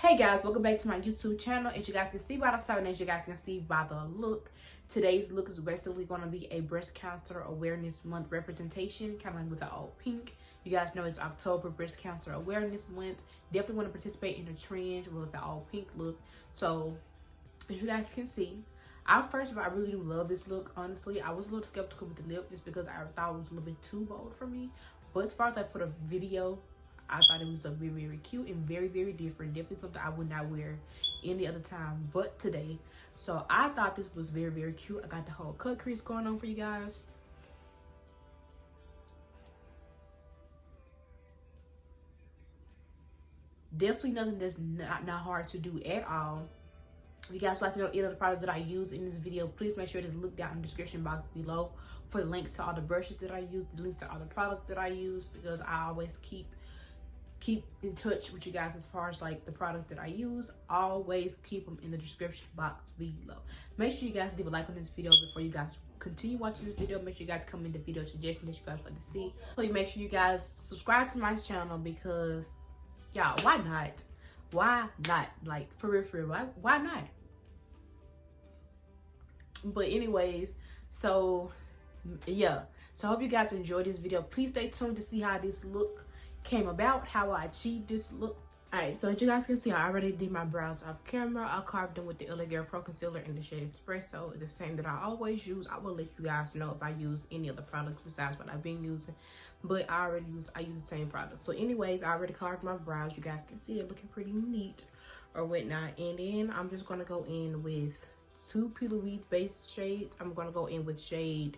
Hey guys, welcome back to my YouTube channel. As you guys can see by the title, as you guys can see by the look, today's look is basically going to be a breast cancer awareness month representation, kind of like with the all pink. You guys know it's October, breast cancer awareness month. Definitely want to participate in the trend with the all pink look. So as you guys can see, first of all, I really do love this look. Honestly, I was a little skeptical with the lip just because I thought it was a little bit too bold for me. But as far as like for the video, I thought it was very, very cute and very, very different. Definitely something I would not wear any other time but today. So I thought this was very, very cute. I got the whole cut crease going on for you guys. Definitely nothing that's not hard to do at all. If you guys like to know any of the products that I use in this video, please make sure to look down in the description box below for the links to all the brushes that I use, the links to all the products that I use, because I always keep in touch with you guys as far as like the products that I use. Always keep them in the description box below. Make sure you guys leave a like on this video before you guys continue watching this video. Make sure you guys comment the video suggestions that you guys like to see. So you make sure you guys subscribe to my channel because y'all, why not? Why not? Like for real, why not? But anyways, so yeah. So I hope you guys enjoyed this video. Please stay tuned to see how this look came about, how I achieved this look. Alright, so as you guys can see, I already did my brows off camera. I carved them with the LA Girl Pro Concealer in the shade Espresso, the same that I always use. I will let you guys know if I use any other products besides what I've been using, but I use the same product. So anyways, I already carved my brows. You guys can see it looking pretty neat or whatnot. And then I'm just gonna go in with two Peeler Weeds base shades. I'm gonna go in with shade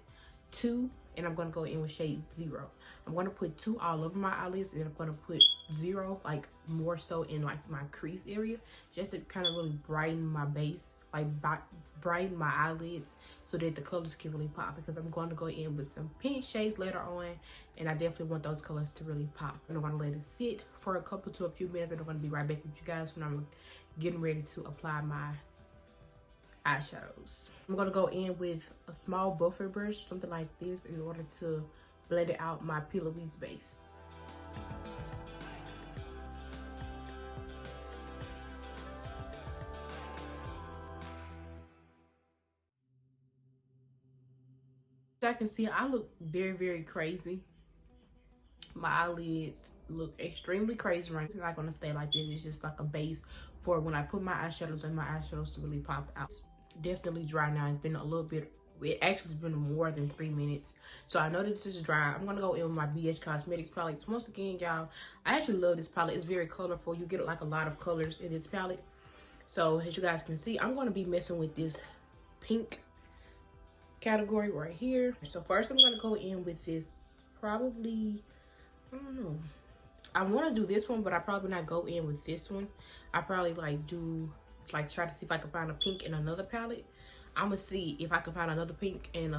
2 and I'm gonna go in with shade 0. I'm gonna put 2 all over my eyelids and I'm gonna put 0 like more so in like my crease area, just to kind of really brighten my base, like brighten my eyelids so that the colors can really pop, because I'm going to go in with some pink shades later on and I definitely want those colors to really pop. And I'm gonna let it sit for a few minutes and I'm gonna be right back with you guys when I'm getting ready to apply my eyeshadows. I'm gonna go in with a small buffer brush, something like this, in order to blend it out my Peeler Weeds base. As I can see, I look very, very crazy. My eyelids look extremely crazy right now. It's not gonna stay like this. It's just like a base for when I put my eyeshadows and my eyeshadows to really pop out. Definitely dry now. It's been a little bit, it actually has been more than 3 minutes, so I know that this is dry. I'm gonna go in with my BH Cosmetics palette. Once again, y'all, I actually love this palette. It's very colorful. You get like a lot of colors in this palette. So as you guys can see, I'm gonna be messing with this pink category right here. So first I'm gonna go in with this, probably, I don't know, I want to do this one, but I probably not go in with this one. I probably try to see if I can find a pink in another palette. I'm gonna see if I can find another pink in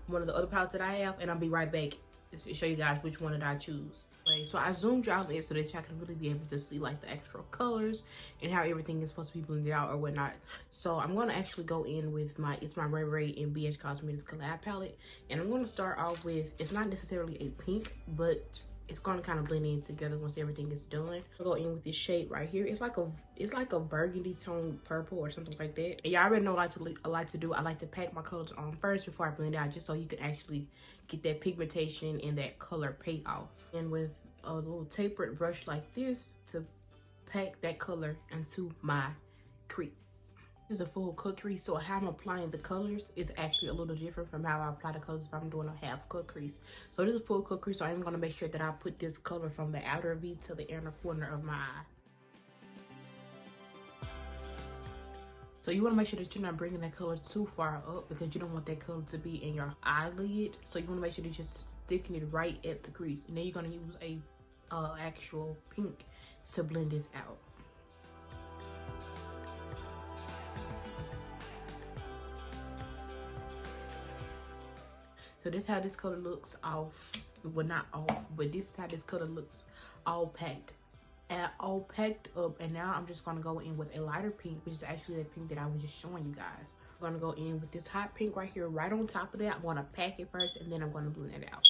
one of the other palettes that I have, and I'll be right back to show you guys which one did I choose. So I zoomed y'all in so that y'all can really be able to see like the actual colors and how everything is supposed to be blended out or whatnot. So I'm gonna actually go in with it's my Ray Ray and BH Cosmetics collab palette, and I'm gonna start off with, it's not necessarily a pink, but it's gonna kind of blend in together once everything is done. I'll go in with this shade right here. It's like a burgundy tone purple or something like that. And y'all already know I like to pack my colors on first before I blend out, just so you can actually get that pigmentation and that color payoff. And with a little tapered brush like this to pack that color into my crease. This is a full cut crease, so how I'm applying the colors is actually a little different from how I apply the colors if I'm doing a half cut crease. So this is a full cut crease, so I'm gonna make sure that I put this color from the outer V to the inner corner of my eye. So you wanna make sure that you're not bringing that color too far up, because you don't want that color to be in your eyelid. So you wanna make sure that you're just sticking it right at the crease. And then you're gonna use a actual pink to blend this out. So this is how this color looks off, well not off, but this is how this color looks all packed up. And now I'm just gonna go in with a lighter pink, which is actually the pink that I was just showing you guys. I'm gonna go in with this hot pink right here, right on top of that. I'm gonna pack it first and then I'm gonna blend it out.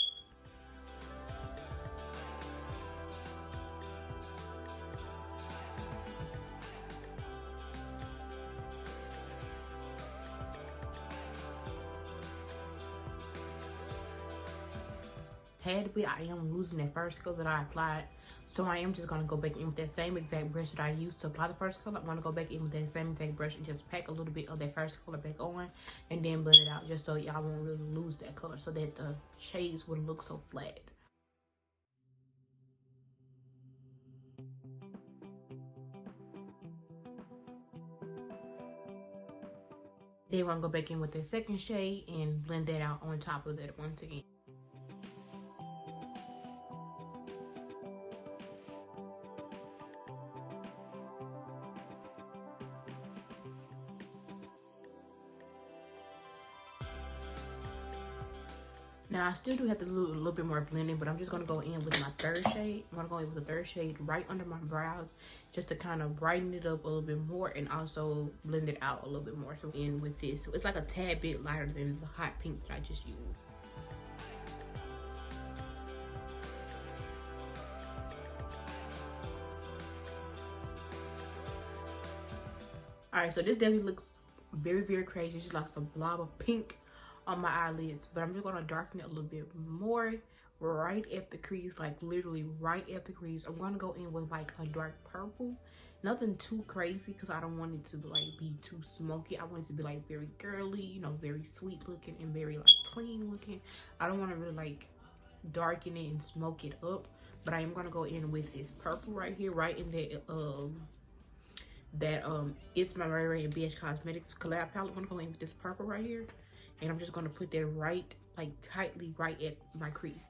tad bit. I am losing that first color that I applied. So I am just going to go back in with that same exact brush that I used to apply the first color. I'm going to go back in with that same exact brush and just pack a little bit of that first color back on. And then blend it out just so y'all won't really lose that color. So that the shades wouldn't look so flat. Then we're going to go back in with the second shade and blend that out on top of that once again. Now I still do have to do a little bit more blending, but I'm just going to go in with my third shade. I'm going to go in with the third shade right under my brows just to kind of brighten it up a little bit more and also blend it out a little bit more. So in with this, so it's like a tad bit lighter than the hot pink that I just used. Alright, so this definitely looks very, very crazy. It's just like a blob of pink on my eyelids, but I'm just gonna darken it a little bit more right at the crease, like literally right at the crease. I'm gonna go in with like a dark purple, nothing too crazy because I don't want it to like be too smoky. I want it to be like very girly, you know, very sweet looking and very like clean looking. I don't want to really like darken it and smoke it up, but I am gonna go in with this purple right here, right in that It's My Ray and BH Cosmetics collab palette. I'm gonna go in with this purple right here. And I'm just going to put that right, like tightly right at my crease.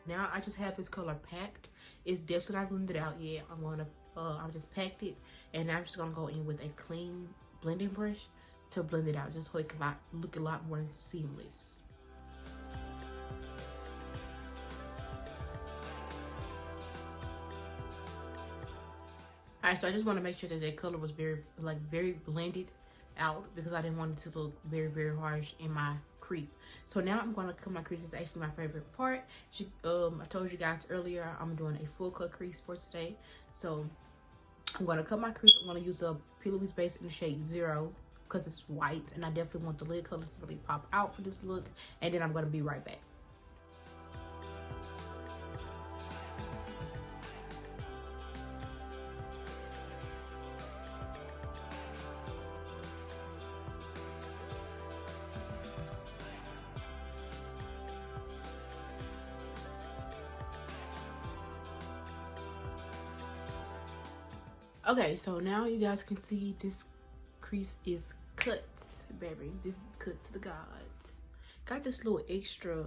Now I just have this color packed. It's definitely not blended out yet. I just packed it. And I'm just going to go in with a clean blending brush to blend it out. Just so it can look a lot more seamless. Alright, so I just want to make sure that that color was very blended out because I didn't want it to look very, very harsh in my crease. So now I'm going to cut my crease. It's actually my favorite part. I told you guys earlier I'm doing a full cut crease for today. So I'm going to cut my crease. I'm going to use a Toffee Loose base in the shade 0 because it's white. And I definitely want the lid colors to really pop out for this look. And then I'm going to be right back. Okay, so now you guys can see this crease is cut, baby. This is cut to the gods. Got this little extra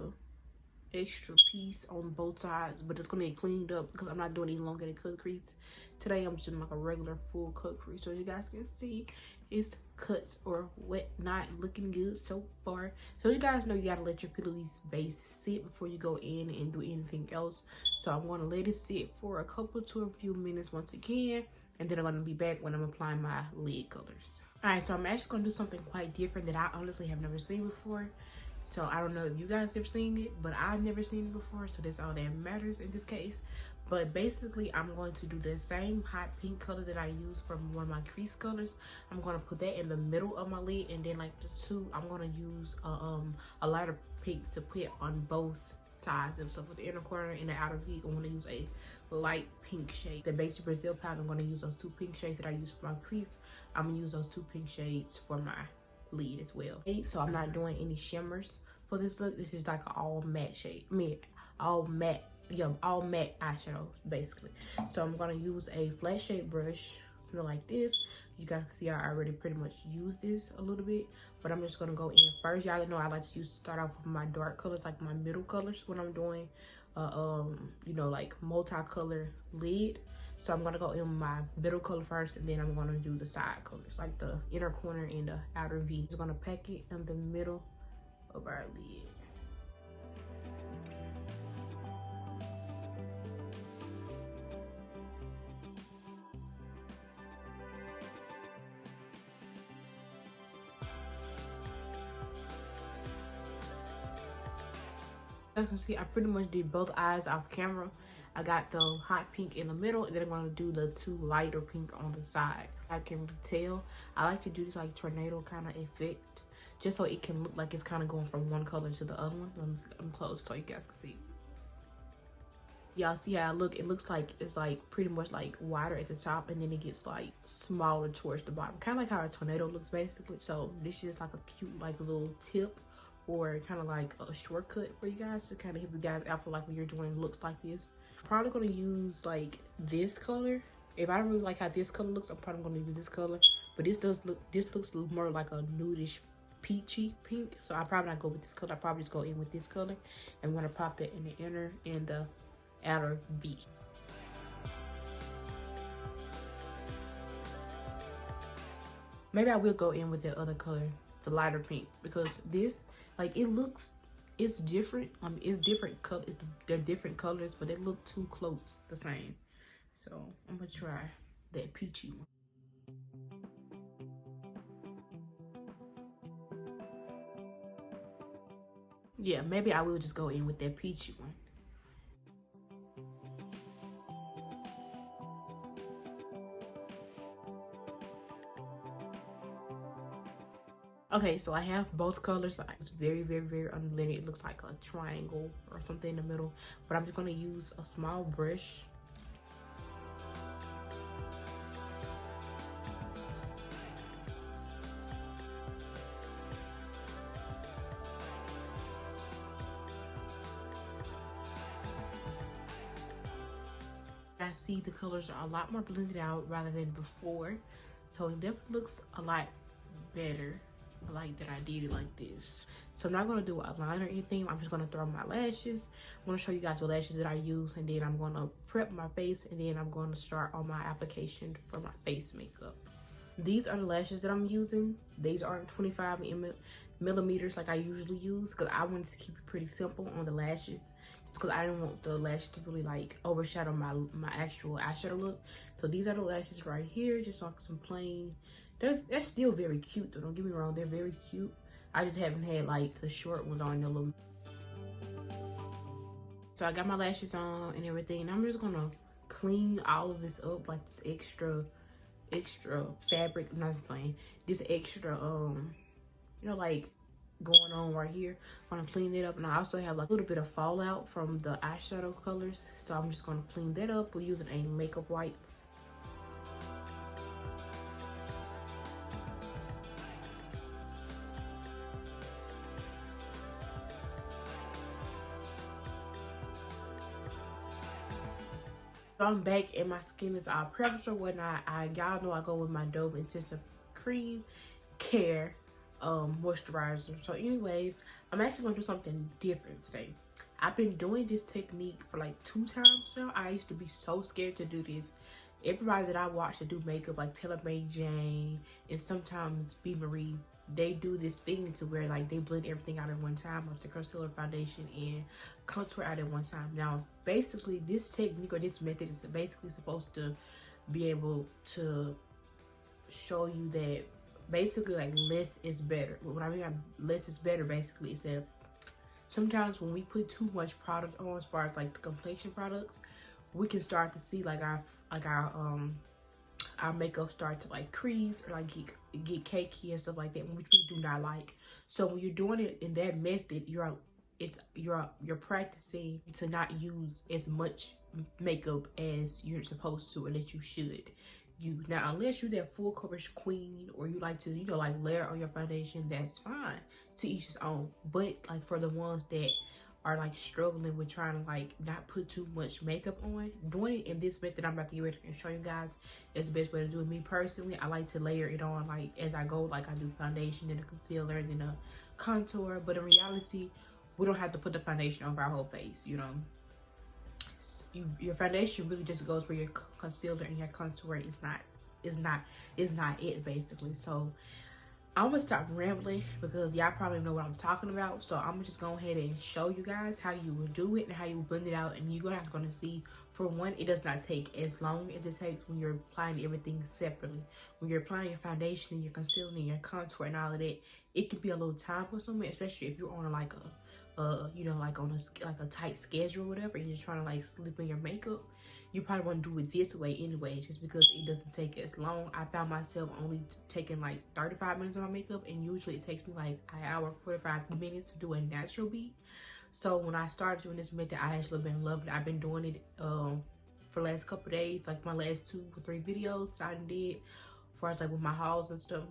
piece on both sides, but it's gonna get cleaned up because I'm not doing any elongated cut crease. Today I'm just doing like a regular full cut crease. So you guys can see it's cut or wet, not looking good so far. So you guys know you gotta let your Toffee Loose base sit before you go in and do anything else. So I'm gonna let it sit for a couple to a few minutes once again. And then I'm going to be back when I'm applying my lid colors. Alright, so I'm actually going to do something quite different that I honestly have never seen before. So I don't know if you guys have seen it, but I've never seen it before. So that's all that matters in this case. But basically, I'm going to do the same hot pink color that I used for one of my crease colors. I'm going to put that in the middle of my lid. And then like the two, I'm going to use a lighter pink to put on both sides. So for the inner corner and the outer V, I'm going to use a light pink shade. The basic Brazil powder, I'm going to use those two pink shades that I use for my crease. I'm going to use those two pink shades for my lid as well. So I'm not doing any shimmers for this look. This is like an all matte shade. All matte eyeshadow basically. So I'm going to use a flat shade brush, you know, like this. You guys can see I already pretty much used this a little bit, but I'm just going to go in first. Y'all know I like to start off with my dark colors, like my middle colors when I'm doing you know, like multicolor lid. So I'm gonna go in my middle color first, and then I'm gonna do the side colors, like the inner corner and the outer V. Just gonna pack it in the middle of our lid. As you can see, I pretty much did both eyes off camera. I got the hot pink in the middle, and then I'm gonna do the 2 lighter pink on the side. I can really tell. I like to do this like tornado kind of effect, just so it can look like it's kind of going from one color to the other one. I'm close so you guys can see. Y'all see how it looks like it's like pretty much like wider at the top, and then it gets like smaller towards the bottom, kind of like how a tornado looks basically. So this is just like a cute like little tip, or kind of like a shortcut for you guys to kind of help you guys out for like when you're doing looks like this. Probably gonna use like this color. If I don't really like how this color looks, I'm probably gonna use this color. But this looks more like a nudish peachy pink, so I'll probably not go with this color. I'll probably just go in with this color. I'm gonna pop that in the inner and the outer V. Maybe I will go in with the other color, the lighter pink, because this, like, it's different. It's different color. They're different colors, but they look too close the same. So I'm gonna try that peachy one. Yeah, maybe I will just go in with that peachy one. Okay, so I have both colors. It's very, very, very unblended. It looks like a triangle or something in the middle. But I'm just gonna use a small brush. I see the colors are a lot more blended out rather than before. So it definitely looks a lot better. I like that I did it like this. So I'm not gonna do a line or anything. I'm just gonna throw my lashes. I'm gonna show you guys the lashes that I use, and then I'm gonna prep my face, and then I'm gonna start on my application for my face makeup. These are the lashes that I'm using. These aren't 25 millimeters like I usually use, because I wanted to keep it pretty simple on the lashes, just because I didn't want the lashes to really like overshadow my actual eyeshadow look. So these are the lashes right here, just like some plain. They're still very cute though, don't get me wrong, they're very cute. I just haven't had like the short ones on a little. So I got my lashes on and everything, and I'm just gonna clean all of this up, like this extra fabric, I'm not playing, this extra you know, like going on right here. I'm gonna clean it up, and I also have like a little bit of fallout from the eyeshadow colors, so I'm just gonna clean that up. We're using a makeup wipe. So I'm back, and my skin is all prepped or whatnot. Y'all know I go with my Dove Intensive Cream Care moisturizer. So anyways, I'm actually gonna do something different today. I've been doing this technique for like 2 times now. I used to be so scared to do this. Everybody that I watch to do makeup, like Taylor May Jane and sometimes B Marie, they do this thing to where like they blend everything out at one time, like the concealer, foundation, and contour out at one time. Now basically this technique or this method is basically supposed to be able to show you that basically like less is better. What I mean by less is better basically is that sometimes when we put too much product on, as far as like the complexion products, we can start to see like our makeup start to like crease or like get cakey and stuff like that, which we do not like. So when you're doing it in that method, you're practicing to not use as much makeup as you're supposed to, or that you should. Now, unless you're that full coverage queen, or you like to, you know, like layer on your foundation, that's fine, to each his own. But like for the ones that are like struggling with trying to like not put too much makeup on, doing it in this method I'm about to get ready and show you guys is the best way to do it. Me personally, I like to layer it on like as I go. Like I do foundation, then a concealer, then a contour. But in reality, we don't have to put the foundation over our whole face, you know. Your foundation really just goes where your concealer and your contour is not it basically. So I'm gonna stop rambling, because y'all probably know what I'm talking about. So I'm just go ahead and show you guys how you will do it and how you blend it out. And you're gonna see, for one, it does not take as long as it takes when you're applying everything separately. When you're applying your foundation and your concealer and your contour and all of that, it can be a little time consuming, especially if you're on like a you know, like on a tight schedule or whatever, and you're trying to like slip in your makeup, you probably want to do it this way anyway, just because it doesn't take as long. I found myself only taking like 35 minutes on my makeup, and usually it takes me like an hour 45 minutes to do a natural beat. So when I started doing this method, I actually been loving it. I've been doing it for the last couple of days, like my last 2 or 3 videos that I did, as far as like with my hauls and stuff.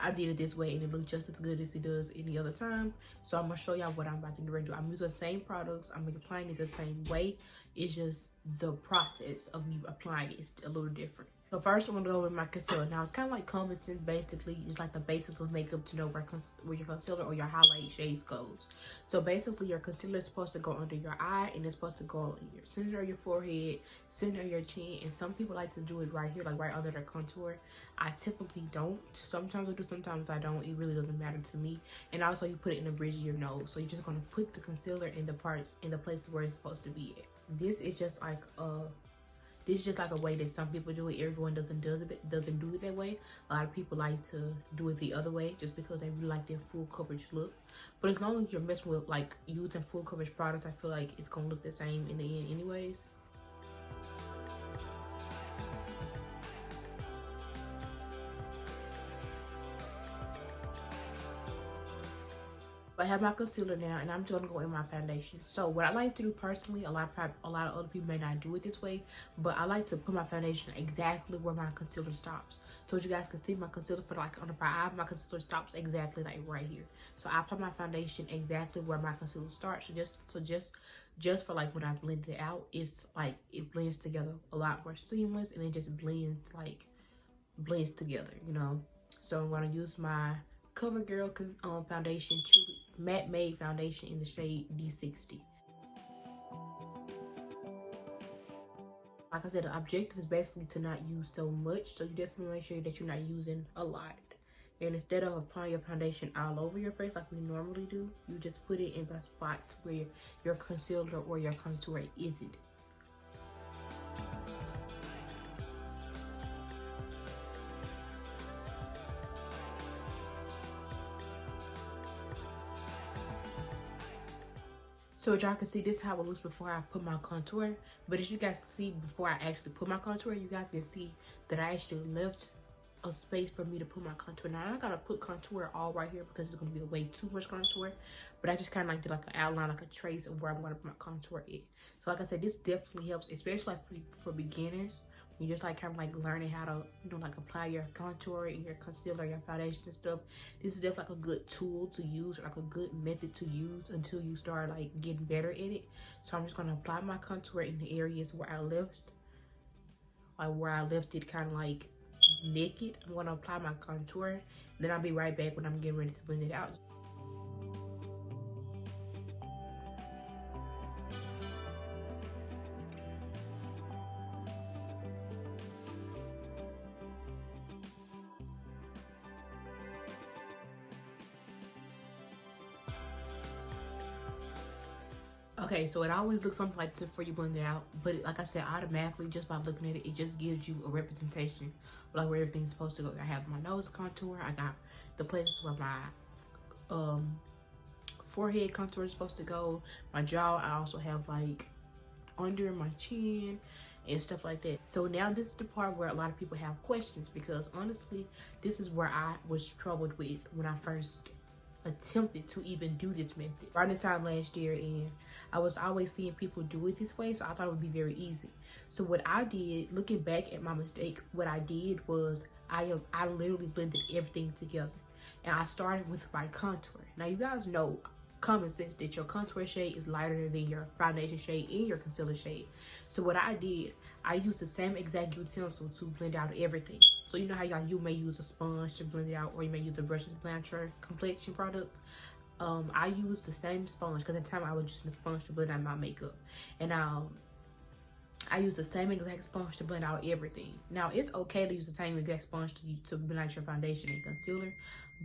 I did it this way, and it looks just as good as it does any other time. So I'm gonna show y'all what I'm about to do. I'm using the same products. I'm applying it the same way. It's just the process of me applying it is a little different. So first I'm gonna go with my concealer. Now it's kind of like common sense, basically. It's like the basics of makeup to know where your concealer or your highlight shades goes. So basically your concealer is supposed to go under your eye, and it's supposed to go in your center of your forehead, center of your chin, and some people like to do it right here, like right under their contour. I typically don't. Sometimes I do, sometimes I don't. It really doesn't matter to me. And also you put it in the bridge of your nose. So you're just gonna put the concealer in the parts, in the places where it's supposed to be at. This is just like a way that some people do it. Everyone doesn't do it that way. A lot of people like to do it the other way just because they really like their full coverage look. But as long as you're messing with like using full coverage products, I feel like it's gonna look the same in the end anyways. I have my concealer now, and I'm just gonna go in my foundation. So what I like to do personally, a lot of other people may not do it this way, but I like to put my foundation exactly where my concealer stops. So as you guys can see, my concealer for like under my eye, my concealer stops exactly like right here. So I apply my foundation exactly where my concealer starts. So just for like when I blend it out, it's like it blends together a lot more seamless, and it just blends together, you know. So I'm gonna use my CoverGirl foundation, matte made foundation in the shade D60. Like I said, the objective is basically to not use so much, so you definitely make sure that you're not using a lot. And instead of applying your foundation all over your face like we normally do, you just put it in the spots where your concealer or your contour isn't. So as y'all can see, this is how it looks before I put my contour. But as you guys can see, before I actually put my contour, you guys can see that I actually left a space for me to put my contour. Now I gotta put contour all right here because it's gonna be way too much contour. But I just kind of like did like an outline, like a trace of where I'm gonna put my contour in. So like I said, this definitely helps, especially like for beginners. You just like kind of like learning how to, you know, like apply your contour and your concealer, your foundation and stuff. This is definitely like a good tool to use, or like a good method to use until you start like getting better at it. So I'm just gonna apply my contour in the areas where I left it kind of like naked. I'm gonna apply my contour, then I'll be right back when I'm getting ready to blend it out. Okay, so it always looks something like this before you blend it out, but like I said, automatically just by looking at it, it just gives you a representation of like where everything's supposed to go. I have my nose contour, I got the places where my forehead contour is supposed to go, my jaw, I also have like under my chin and stuff like that. So now this is the part where a lot of people have questions, because honestly, this is where I was troubled with when I first attempted to even do this method around this time last year, and I was always seeing people do it this way, so I thought it would be very easy. So what I did, looking back at my mistake, what I did was I literally blended everything together, and I started with my contour. Now you guys know common sense that your contour shade is lighter than your foundation shade and your concealer shade. So what I did, I used the same exact utensil to blend out everything. So you know how you may use a sponge to blend it out, or you may use a brush to blend out your complexion products. I used the same sponge, because at the time I was using a sponge to blend out my makeup. And I used the same exact sponge to blend out everything. Now it's okay to use the same exact sponge to blend out your foundation and concealer,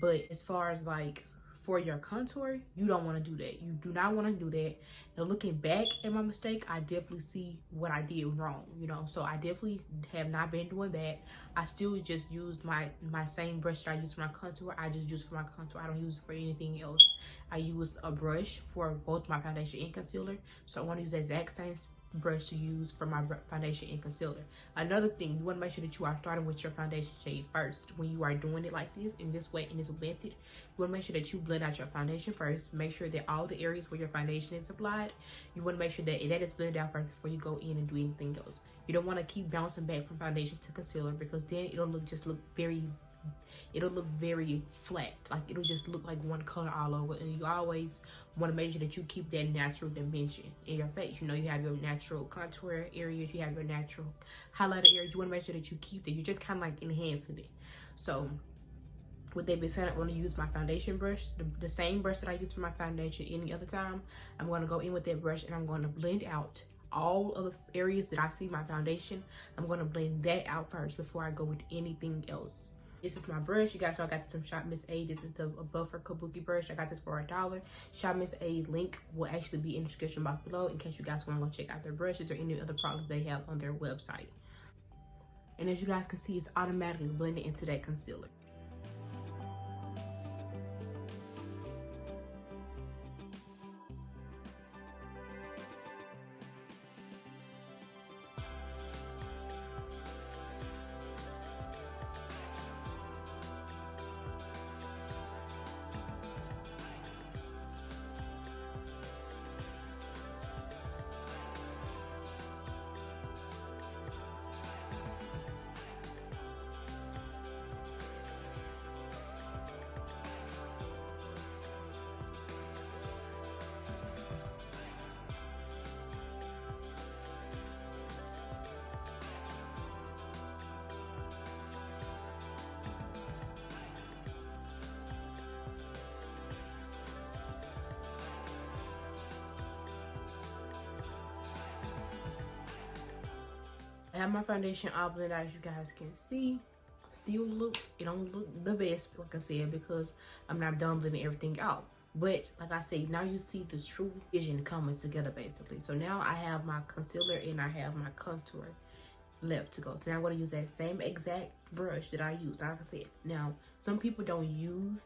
but as far as like for your contour, you don't want to do that. You do not want to do that. Now, looking back at my mistake, I definitely see what I did wrong, you know. So I definitely have not been doing that. I still just used my same brush that I use for my contour. I just use for my contour. I don't use it for anything else. I use a brush for both my foundation and concealer. So I want to use the exact same brush to use for my foundation and concealer. Another thing, you want to make sure that you are starting with your foundation shade first. When you are doing it like this, in this way, in this method, you want to make sure that you blend out your foundation first. Make sure that all the areas where your foundation is applied, you want to make sure that that is blended out first before you go in and do anything else. You don't want to keep bouncing back from foundation to concealer, because then it'll look very flat. Like, it'll just look like one color all over. And you always want to make sure that you keep that natural dimension in your face. You know, you have your natural contour areas, you have your natural highlighter areas. You want to make sure that you keep that. You're just kind of like enhancing it. So with that being said, I'm going to use my foundation brush, the same brush that I use for my foundation any other time. I'm going to go in with that brush and I'm going to blend out all of the areas that I see my foundation. I'm going to blend that out first before I go with anything else. This is my brush, you guys. So I got some Shop Miss A. This is the buffer kabuki brush. I got this for $1. Shop Miss A link will actually be in the description box below in case you guys want to go check out their brushes or any other products they have on their website. And as you guys can see, it's automatically blended into that concealer. I have my foundation all blended out, as you guys can see. Still looks, it don't look the best, like I said, because I'm not done blending everything out. But like I said, now you see the true vision coming together basically. So now I have my concealer and I have my contour left to go. So now I'm going to use that same exact brush that I used. Like I said, now some people don't use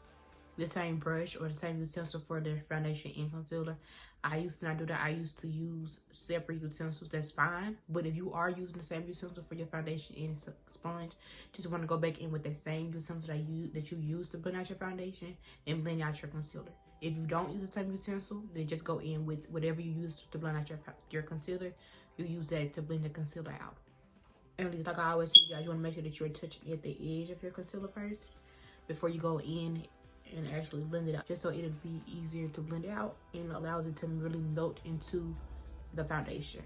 the same brush or the same utensil for their foundation and concealer. I used to not do that. I used to use separate utensils. That's fine. But if you are using the same utensil for your foundation and sponge, just want to go back in with that same utensil that you use to blend out your foundation and blend out your concealer. If you don't use the same utensil, then just go in with whatever you use to blend out your concealer. You use that to blend the concealer out. And like I always say, you guys, you want to make sure that you're touching at the edge of your concealer first before you go in and actually blend it out, just so it'll be easier to blend it out and allows it to really melt into the foundation.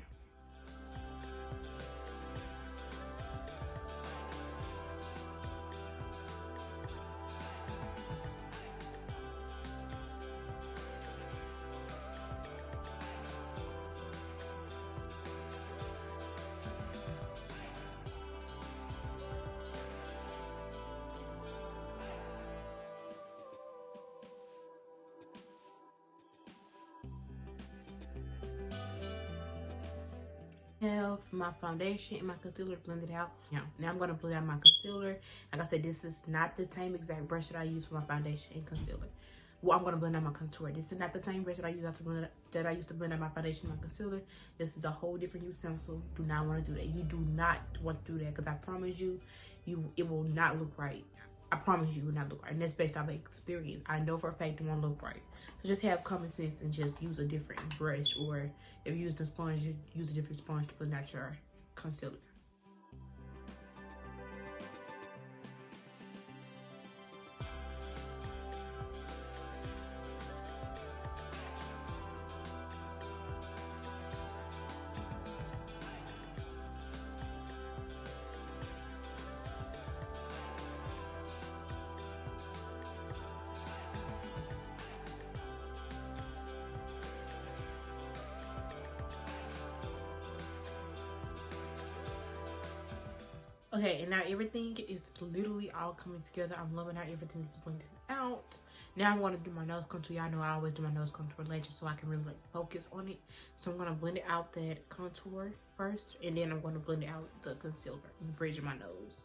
Have my foundation and my concealer blended out. Now I'm going to blend out my concealer. Like I said, this is not the same exact brush that I use for my foundation and concealer. Well, I'm going to blend out my contour. This is not the same brush that I used to blend out my foundation and my concealer. This is a whole different utensil. Do not want to do that. You do not want to do that, because I promise you, it will not look right. I promise you it will not look right. And that's based off of experience. I know for a fact it won't look right. So just have common sense and just use a different brush, or if you use the sponge, you use a different sponge to blend out your concealer. Okay, and now everything is literally all coming together. I'm loving how everything is blended out. Now I'm going to do my nose contour. Y'all know I always do my nose contour ledges so I can really like focus on it. So I'm going to blend it out that contour first, and then I'm going to blend out the concealer and the bridge of my nose.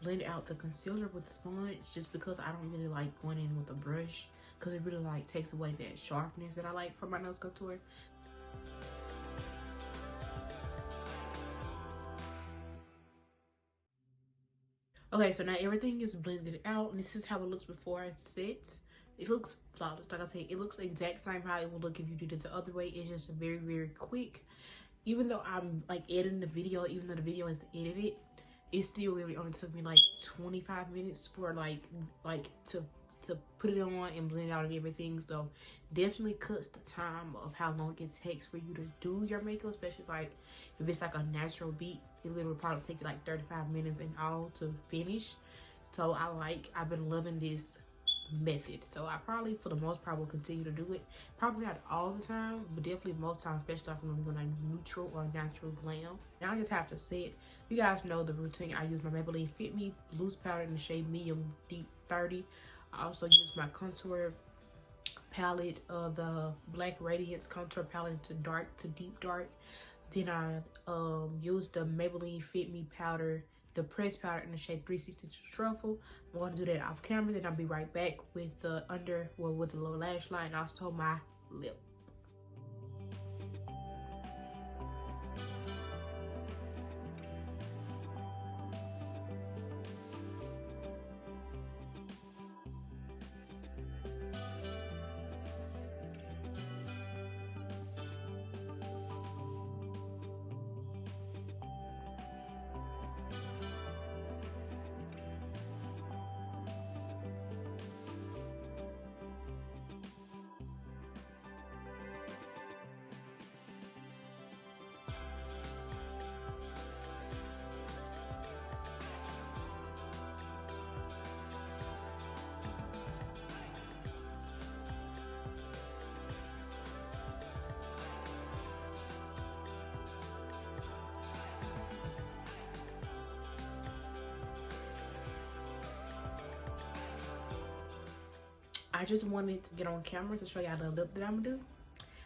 Blend out the concealer with a sponge just because I don't really like going in with a brush, because it really like takes away that sharpness that I like from my nose contour. Okay, so now everything is blended out, and this is how it looks before I set. It looks flawless. Like I said, it looks the exact same how it would look if you did it the other way. It's just very, very quick. Even though I'm like editing the video, even though the video is edited, it still really only took me like 25 minutes for like to put it on and blend it out and everything. So definitely cuts the time of how long it takes for you to do your makeup, especially like if it's like a natural beat. It literally probably take you like 35 minutes in all to finish. So I've been loving this method, so I probably for the most part will continue to do it. Probably not all the time, but definitely most times, especially when I'm doing a neutral or natural glam. Now I just have to say it. You guys know the routine. I use my Maybelline Fit Me loose powder in the shade medium deep 30. I also use my contour palette, the Black Radiance contour palette to dark to deep dark. Then I use the Maybelline Fit Me powder, the pressed powder in the shade 360 Truffle. I'm going to do that off camera, then I'll be right back with the with the lower lash line and also my lip. I just wanted to get on camera to show y'all the lip that I'm gonna do,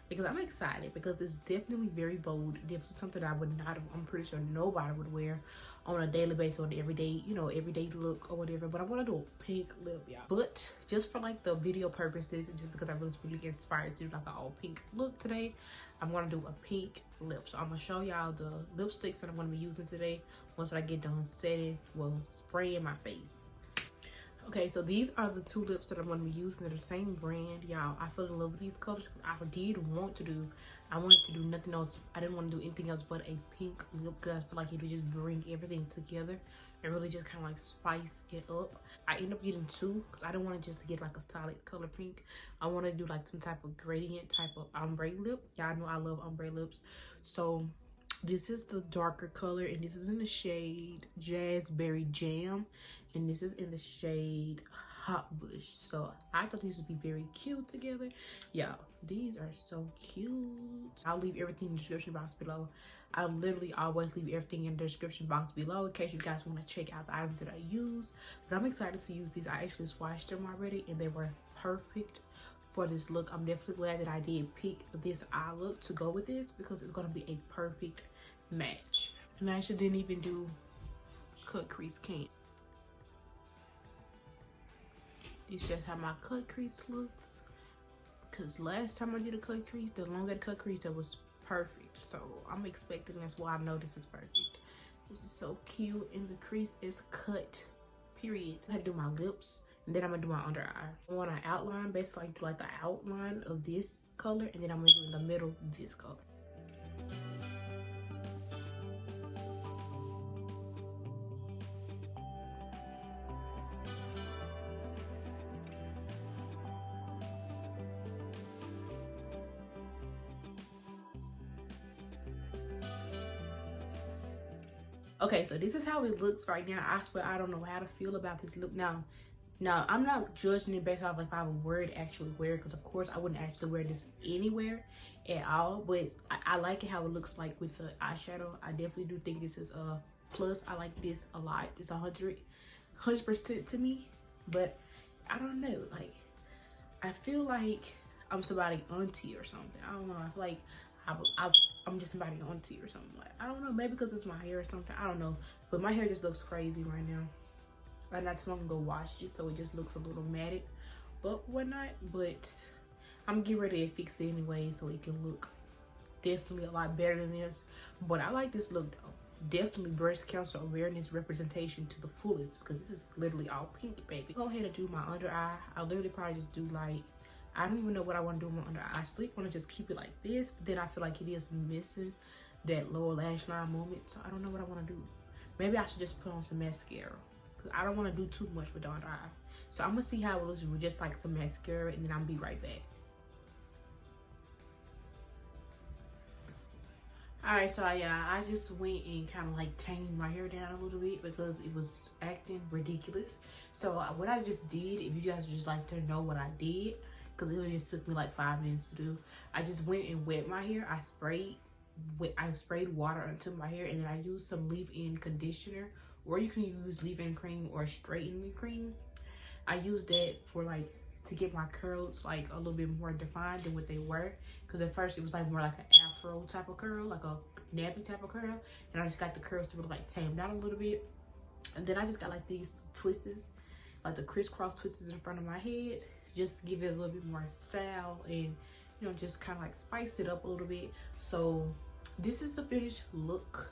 because I'm excited, because it's definitely very bold, definitely something that I would not, I'm pretty sure nobody would wear on a daily basis or an everyday, everyday look or whatever. But I'm gonna do a pink lip, y'all. But just for like the video purposes, just because I was really inspired to do like an all pink look today, I'm gonna do a pink lip. So I'm gonna show y'all the lipsticks that I'm gonna be using today once I get done setting, spraying my face. Okay, so these are the two lips that I'm going to be using. They're the same brand, y'all. I fell in love with these colors. I wanted to do nothing else. I didn't want to do anything else but a pink lip, because I feel like it would just bring everything together and really just kind of like spice it up. I ended up getting two because I didn't want to just get like a solid color pink. I want to do like some type of gradient type of ombre lip. Y'all know I love ombre lips. So this is the darker color, and this is in the shade Jazzberry Jam, and this is in the shade Hot Bush. So I thought these would be very cute together. Y'all, these are so cute. I'll leave everything in the description box below. I literally always leave everything in the description box below in case you guys want to check out the items that I use. But I'm excited to use these. I actually swatched them already, and they were perfect for this look. I'm definitely glad that I did pick this eye look to go with this, because it's going to be a perfect match. And I actually didn't even do cut crease can. This is just how my cut crease looks, because last time I did a cut crease, the longer the cut crease, that was perfect. So I'm expecting that's why I know this is perfect. This is so cute, and the crease is cut, period. I do my lips, and then I'm gonna do my under eye. I want to outline, basically do like the outline of this color, and then I'm gonna do in the middle this color. Okay, so this is how it looks right now. I swear I don't know how to feel about this look now. Now, I'm not judging it based off if I would wear it, actually wear it, because of course I wouldn't actually wear this anywhere at all. But I like it how it looks like with the eyeshadow. I definitely do think this is a plus. I like this a lot. It's 100% to me. But I don't know, like, I feel like I'm somebody auntie or something. I don't know. I feel like I'm just somebody auntie or something. Like, I don't know. Maybe because it's my hair or something. I don't know. But my hair just looks crazy right now. I not too long ago washed it, so it just looks a little matted, but whatnot. But I'm getting ready to fix it anyway, so it can look definitely a lot better than this. But I like this look though. Definitely breast cancer awareness representation to the fullest, because this is literally all pink, baby. Go ahead and do my under eye. I'll literally probably just do like, I don't even know what I want to do with my under eye. I still want to just keep it like this, but then I feel like it is missing that lower lash line moment, so I don't know what I want to do. Maybe I should just put on some mascara, because I don't want to do too much with the under eye. So I'm gonna see how it looks with just like some mascara, and then I'll be right back. Alright, so yeah, I just went and kind of like tamed my hair down a little bit because it was acting ridiculous. So what I just did, if you guys would just like to know what I did, because it just took me like 5 minutes to do, I just went and wet my hair. I sprayed water into my hair, and then I used some leave-in conditioner, or you can use leave-in cream or straightening cream. I used that for like to get my curls like a little bit more defined than what they were, because at first it was like more like an afro type of curl, like a nappy type of curl, and I just got the curls to really like tame down a little bit. And then I just got like these twists, like the crisscross twists in front of my head, just to give it a little bit more style, and you know, just kind of like spice it up a little bit. So this is the finished look.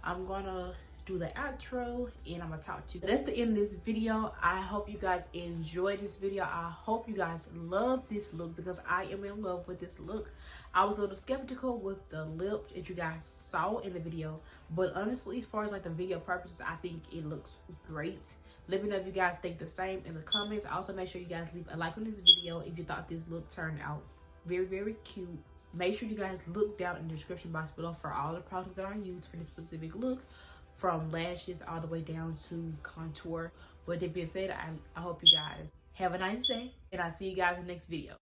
I'm gonna do the outro, and I'm gonna talk to you. That's the end of this video. I hope you guys enjoyed this video. I hope you guys love this look, because I am in love with this look. I was a little skeptical with the lip that you guys saw in the video, but honestly, as far as like the video purposes, I think it looks great. Let me know if you guys think the same in the comments. Also, make sure you guys leave a like on this video if you thought this look turned out very, very cute. Make sure you guys look down in the description box below for all the products that I use for this specific look, from lashes all the way down to contour. But that being said, I hope you guys have a nice day, and I'll see you guys in the next video.